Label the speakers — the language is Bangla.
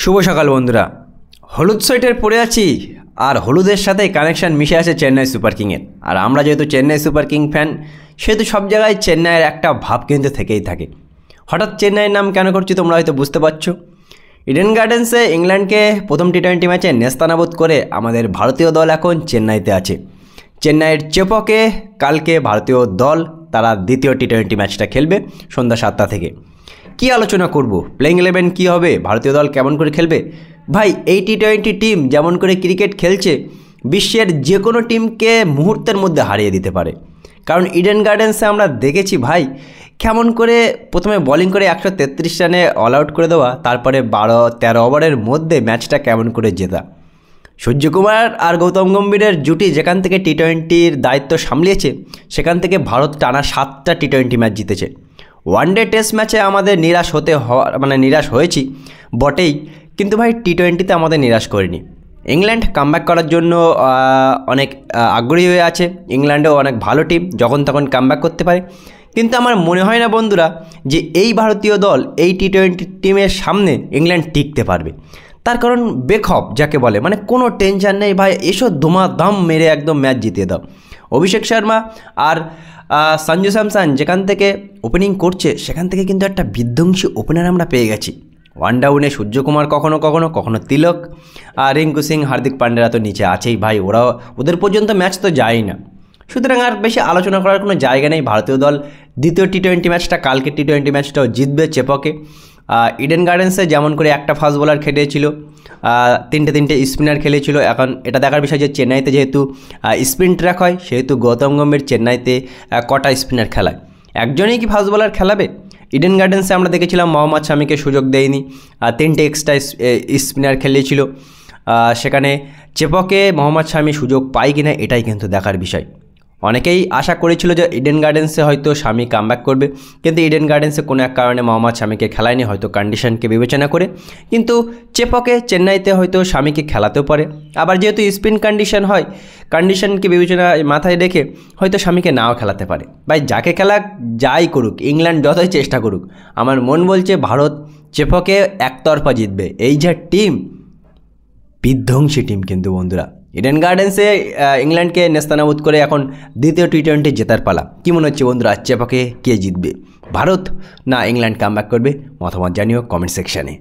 Speaker 1: শুভ সকাল বন্ধুরা। হলুদ সোয়েটার পরে আছি আর হলুদের সাথে কানেকশান মিশে আছে চেন্নাই সুপার কিংয়ের। আর আমরা যেহেতু চেন্নাই সুপার কিং ফ্যান, সেহেতু সব জায়গায় চেন্নাইয়ের একটা ভাব কিন্তু থেকেই থাকে। হঠাৎ চেন্নাইয়ের নাম কেন করছি তোমরা হয়তো বুঝতে পারছো। ইডেন গার্ডেন্সে ইংল্যান্ডকে প্রথম টি-20 ম্যাচে নেস্তানাবুদ করে আমাদের ভারতীয় দল এখন চেন্নাইতে আছে। চেন্নাইয়ের চেপকে কালকে ভারতীয় দল তারা দ্বিতীয় টি-20 ম্যাচটা খেলবে সন্ধ্যা 7টা থেকে। কি আলোচনা করব, প্লেইং 11 কী হবে, ভারতীয় দল কেমন করে খেলবে। ভাই, এই টি-20 টিম যেমন করে ক্রিকেট খেলছে, বিশ্বের যে কোনো টিমকে মুহূর্তের মধ্যে হারিয়ে দিতে পারে। কারণ ইডেন গার্ডেন্সে আমরা দেখেছি ভাই কেমন করে প্রথমে বোলিং করে 133 রানে অল আউট করে দেওয়া, তারপরে 12-13 ওভারের মধ্যে ম্যাচটা কেমন করে জেতা। সূর্যকুমার আর গৌতম গম্ভীরের জুটি যেখান থেকে টি-20-র দায়িত্ব সামলিয়েছে, সেখান থেকে ভারত টানা 7টা টি-20 ম্যাচ জিতেছে। ওয়ানডে টেস্ট ম্যাচে আমাদের নিরাশ হয়েছি বটেই, কিন্তু ভাই টি-20তে আমাদের নিরাশ করেনি। ইংল্যান্ড কামব্যাক করার জন্য অনেক আগ্রহী হয়ে আছে। ইংল্যান্ডও অনেক ভালো টিম, যখন তখন কামব্যাক করতে পারে। কিন্তু আমার মনে হয় না বন্ধুরা যে এই ভারতীয় দল এই টি-20 টিমের সামনে ইংল্যান্ড টিকতে পারবে। তার কারণ বেখব যাকে বলে, মানে কোনো টেনশন নেই ভাই, এসো ধুমাধাম মেরে একদম ম্যাচ জিতিয়ে দাও। অভিষেক শর্মা আর সঞ্জু স্যামসন যেখান থেকে ওপেনিং করছে, সেখান থেকে কিন্তু একটা বিধ্বংসী ওপেনার আমরা পেয়ে গেছি। ওয়ান ডাউনে সূর্যকুমার কখনো তিলক, আর রিঙ্কু সিং, হার্দিক পান্ডেরা তো নিচে আছেই ভাই, ওদের পর্যন্ত ম্যাচ তো যায়ই না। সুতরাং আর বেশি আলোচনা করার কোনো জায়গা নেই। ভারতীয় দল দ্বিতীয় টি-20 ম্যাচটা, কালকে টি-20 ম্যাচটাও জিতবে চেপকে। ইডেন গার্ডেন্সে যেমন করে একটা ফাস্ট বোলার খেটেছিল, তিনটে স্পিনার খেলেছিল। এখন এটা দেখার বিষয় যে চেন্নাইতে যেহেতু স্পিন ট্র্যাক হয়, সেহেতু গৌতম গম্ভীর চেন্নাইতে কটা স্পিনার খেলায়, একজনই কি ফাস্ট বোলার খেলাবে। ইডেন গার্ডেন্সে আমরা দেখেছিলাম মোহাম্মদ শামিকে সুযোগ দেয়নি, 3টে এক্সট্রা স্পিনার খেলেছিল। সেখানে চেপকে মোহাম্মদ শামি সুযোগ পায় কিনা, এটাই কিন্তু দেখার বিষয়। অনেকেই আশা করেছিল যে ইডেন গার্ডেন্সে হয়তো শামি কামব্যাক করবে, কিন্তু ইডেন গার্ডেন্সে কোনো এক কারণে মোহাম্মদ শামিকে খেলায়নি, হয়তো কন্ডিশনকে বিবেচনা করে। কিন্তু চেপকে চেন্নাইতে হয়তো শামিকে খেলাতেও পারে। আবার যেহেতু স্পিন কন্ডিশন হয়, কন্ডিশনকে বিবেচনা মাথায় রেখে হয়তো শামিকে নাও খেলাতে পারে। ভাই যাকে খেলাক, যাই করুক, ইংল্যান্ড যতই চেষ্টা করুক, আমার মন বলছে ভারত চেপকে একতরফা জিতবে। এই যে টিম, বিধ্বংসী টিম কিন্তু বন্ধুরা। ইডেন গার্ডেন্সে ইংল্যান্ডকে নেস্তানাবুদ করে এখন দ্বিতীয় টি-20 জেতার পালা। কী মনে হচ্ছে বন্ধুরা, চেপকে কে জিতবে, ভারত না ইংল্যান্ড কামব্যাক করবে? মতামত জানিও কমেন্ট সেকশানে।